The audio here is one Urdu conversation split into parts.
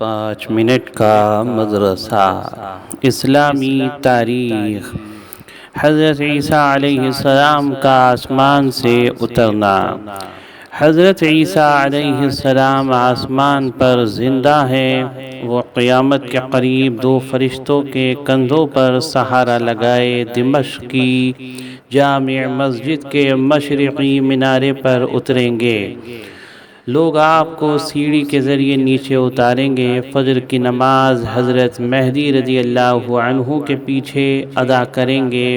5 منٹ کا مدرسہ اسلامی تاریخ۔ حضرت عیسیٰ علیہ السلام کا آسمان سے اترنا۔ حضرت عیسیٰ علیہ السلام آسمان پر زندہ ہے۔ وہ قیامت کے قریب 2 فرشتوں کے کندھوں پر سہارا لگائے دمشق کی جامع مسجد کے مشرقی مینارے پر اتریں گے۔ لوگ آپ کو سیڑھی کے ذریعے نیچے اتاریں گے۔ فجر کی نماز حضرت مہدی رضی اللہ عنہ کے پیچھے ادا کریں گے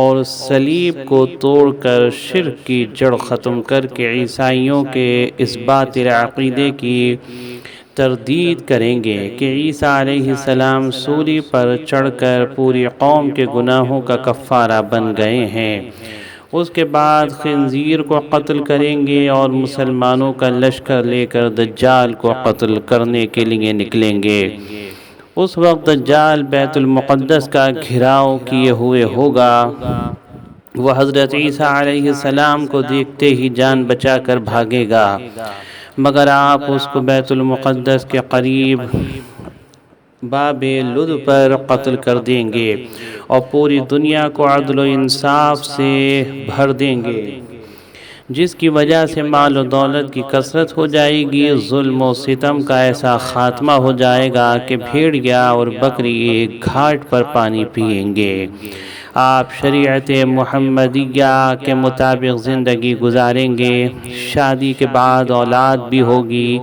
اور صلیب کو توڑ کر شرک کی جڑ ختم کر کے عیسائیوں کے اس باطل عقیدے کی تردید کریں گے کہ عیسیٰ علیہ السلام سولی پر چڑھ کر پوری قوم کے گناہوں کا کفارہ بن گئے ہیں۔ اس کے بعد خنزیر کو قتل کریں گے اور مسلمانوں کا لشکر لے کر دجال کو قتل کرنے کے لیے نکلیں گے۔ اس وقت دجال بیت المقدس کا گھیراؤ کیے ہوئے ہوگا۔ وہ حضرت عیسیٰ علیہ السلام کو دیکھتے ہی جان بچا کر بھاگے گا، مگر آپ اس کو بیت المقدس کے قریب باب لد پر قتل کر دیں گے اور پوری دنیا کو عدل و انصاف سے بھر دیں گے، جس کی وجہ سے مال و دولت کی کثرت ہو جائے گی۔ ظلم و ستم کا ایسا خاتمہ ہو جائے گا کہ بھیڑیا اور بکری ایک گھاٹ پر پانی پئیں گے۔ آپ شریعت محمدیہ کے مطابق زندگی گزاریں گے۔ شادی کے بعد اولاد بھی ہوگی۔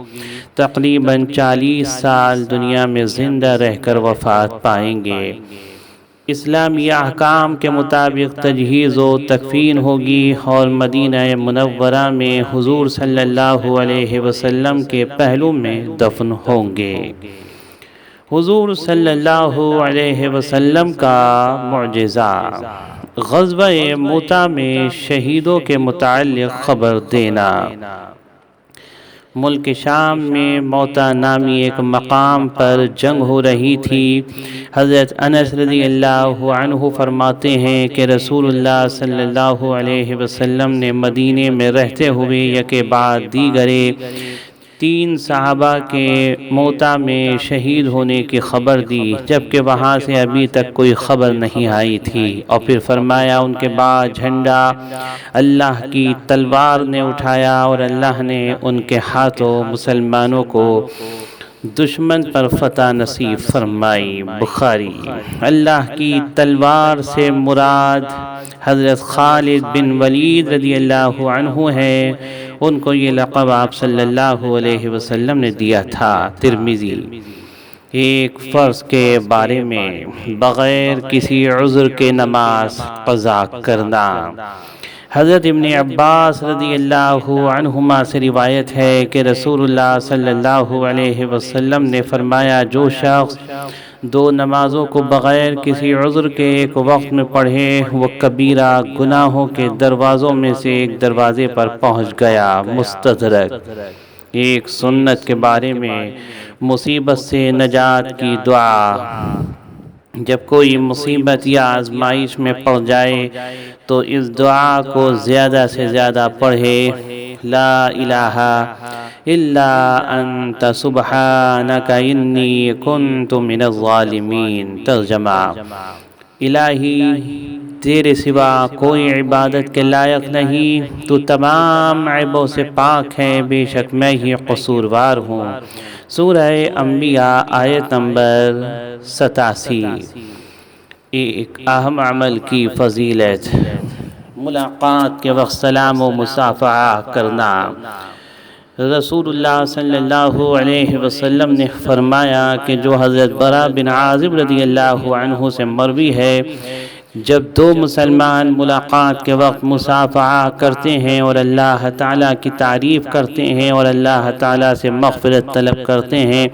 تقریباً 40 سال دنیا میں زندہ رہ کر وفات پائیں گے۔ اسلامی احکام کے مطابق تجہیز و تکفین ہوگی اور مدینہ منورہ میں حضور صلی اللہ علیہ وسلم کے پہلو میں دفن ہوں گے۔ حضور صلی اللہ علیہ وسلم کا معجزہ۔ غزوہ موتہ میں شہیدوں کے متعلق خبر دینا۔ ملک شام میں موتہ نامی ایک مقام پر جنگ ہو رہی تھی۔ حضرت انس رضی اللہ عنہ فرماتے ہیں کہ رسول اللہ صلی اللہ علیہ وسلم نے مدینے میں رہتے ہوئے یکے بعد دیگرے 3 صحابہ کے موتہ میں شہید ہونے کی خبر دی، جبکہ وہاں سے ابھی تک کوئی خبر نہیں آئی تھی، اور پھر فرمایا ان کے بعد جھنڈا اللہ کی تلوار نے اٹھایا اور اللہ نے ان کے ہاتھوں مسلمانوں کو دشمن پر فتح نصیب فرمائی۔ بخاری۔ اللہ کی تلوار سے مراد حضرت خالد بن ولید رضی اللہ عنہ ہے۔ ان کو یہ لقب آپ صلی اللہ علیہ وسلم نے دیا تھا۔ ترمذی۔ ایک فرض کے بارے میں بغیر کسی عذر کے نماز قضا کرنا۔ حضرت ابن عباس رضی اللہ عنہما سے روایت ہے کہ رسول اللہ صلی اللہ علیہ وسلم نے فرمایا، جو شخص 2 نمازوں کو بغیر کسی عذر کے ایک وقت میں پڑھے، وہ کبیرہ گناہوں کے دروازوں میں سے ایک دروازے پر پہنچ گیا۔ مستدرک۔ ایک سنت کے بارے میں مصیبت سے نجات کی دعا۔ جب کوئی مصیبت یا آزمائش میں پڑ جائے تو اس دعا کو زیادہ سے زیادہ پڑھے۔ لا الہ الا انت سبحانک انی کنت من الظالمین۔ ترجمہ۔ الہی تیرے سوا کوئی عبادت کے لائق نہیں، تو تمام عیبوں سے پاک ہے، بے شک میں ہی قصوروار ہوں۔ سورہ انبیاء آیت نمبر 87۔ ایک اہم عمل کی فضیلت۔ ملاقات کے وقت سلام و مصافحہ کرنا۔ رسول اللہ صلی اللہ علیہ وسلم نے فرمایا کہ جو حضرت براء بن عازب رضی اللہ عنہ سے مروی ہے، جب 2 مسلمان ملاقات کے وقت مصافحہ کرتے ہیں اور اللہ تعالیٰ کی تعریف کرتے ہیں اور اللہ تعالیٰ سے مغفرت طلب کرتے ہیں،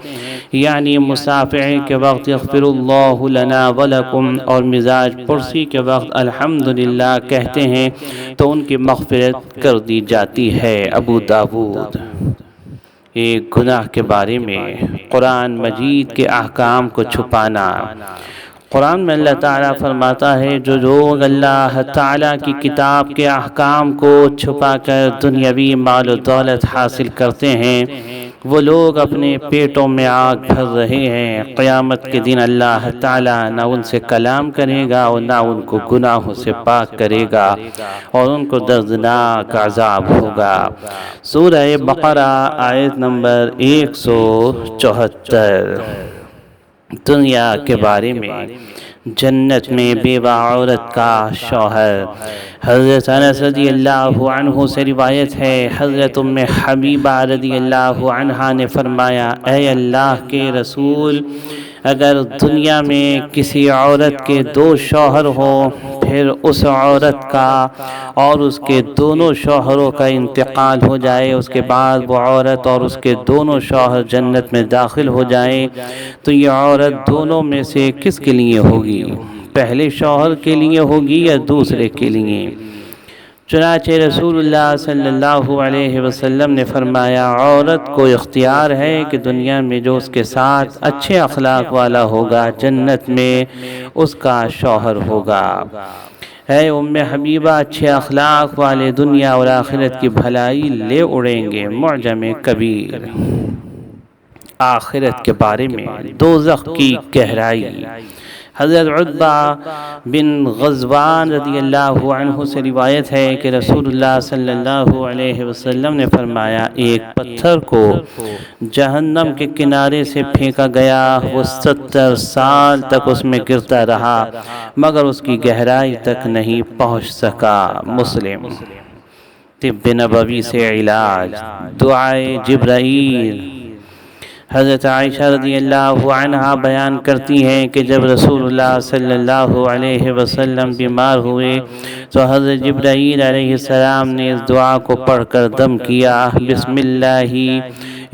یعنی مصافحے کے وقت اغفر اللہ لنا ولکم اور مزاج پرسی کے وقت الحمدللہ کہتے ہیں تو ان کی مغفرت کر دی جاتی ہے۔ ابو داؤد۔ ایک گناہ کے بارے میں قرآن مجید کے احکام کو چھپانا۔ قرآن میں اللہ تعالیٰ فرماتا ہے، جو لوگ اللہ تعالیٰ کی کتاب کے احکام کو چھپا کر دنیاوی مال و دولت حاصل کرتے ہیں، وہ لوگ اپنے پیٹوں میں آگ بھر رہے ہیں، قیامت کے دن اللہ تعالیٰ نہ ان سے کلام کرے گا اور نہ ان کو گناہوں سے پاک کرے گا اور ان کو دردناک عذاب ہوگا۔ سورہ بقرہ آیت نمبر 174۔ دنیا کے بارے میں جنت میں بیوہ عورت کا شوہر۔ حضرت انس رضی اللہ عنہ سے روایت ہے، حضرت ام حبیبہ رضی اللہ عنہا نے فرمایا، اے اللہ کے رسول، اگر دنیا میں کسی عورت کے 2 شوہر ہوں، پھر اس عورت کا اور اس کے دونوں شوہروں کا انتقال ہو جائے، اس کے بعد وہ عورت اور اس کے دونوں شوہر جنت میں داخل ہو جائیں، تو یہ عورت دونوں میں سے کس کے لیے ہوگی؟ پہلے شوہر کے لیے ہوگی یا دوسرے کے لیے؟ چنانچہ رسول اللہ صلی اللہ علیہ وسلم نے فرمایا، عورت کو اختیار ہے کہ دنیا میں جو اس کے ساتھ اچھے اخلاق والا ہوگا، جنت میں اس کا شوہر ہوگا۔ اے ام حبیبہ، اچھے اخلاق والے دنیا اور آخرت کی بھلائی لے اڑیں گے۔ معجم کبیر۔ آخرت کے بارے میں دوزخ کی گہرائی۔ حضرت عتبہ بن غزوان رضی اللہ عنہ سے روایت ہے کہ رسول اللہ صلی اللہ علیہ وسلم نے فرمایا، ایک پتھر کو جہنم کے کنارے سے پھینکا گیا، وہ 70 سال تک اس میں گرتا رہا مگر اس کی گہرائی تک نہیں پہنچ سکا۔ مسلم۔ طب نبوی سے علاج۔ دعائے جبرائیل۔ حضرت عائشہ رضی اللہ عنہا بیان کرتی ہیں کہ جب رسول اللہ صلی اللہ علیہ وسلم بیمار ہوئے تو حضرت جبرائیل علیہ السلام نے اس دعا کو پڑھ کر دم کیا، بسم اللہ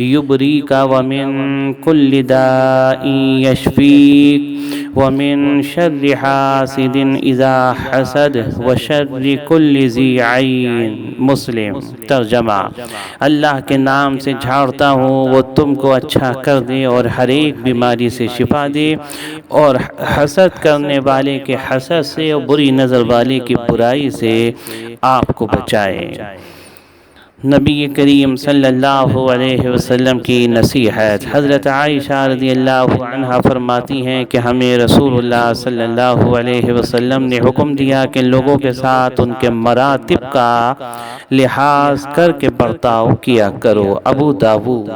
یبریک ومن کل داء یشفیک ومن شر حاسد اذا حسد وشر کل ذی عین۔ مسلم۔ ترجمہ، اللہ کے نام سے جھاڑتا ہوں، وہ تم کو اچھا کر دے اور ہر ایک بیماری سے شفا دے اور حسد کرنے والے کے حسد سے اور بری نظر والے کی برائی سے آپ کو بچائے۔ نبی کریم صلی اللہ علیہ وسلم کی نصیحت۔ حضرت عائشہ رضی اللہ عنہا فرماتی ہیں کہ ہمیں رسول اللہ صلی اللہ علیہ وسلم نے حکم دیا کہ لوگوں کے ساتھ ان کے مراتب کا لحاظ کر کے برتاؤ کیا کرو۔ ابو داؤد۔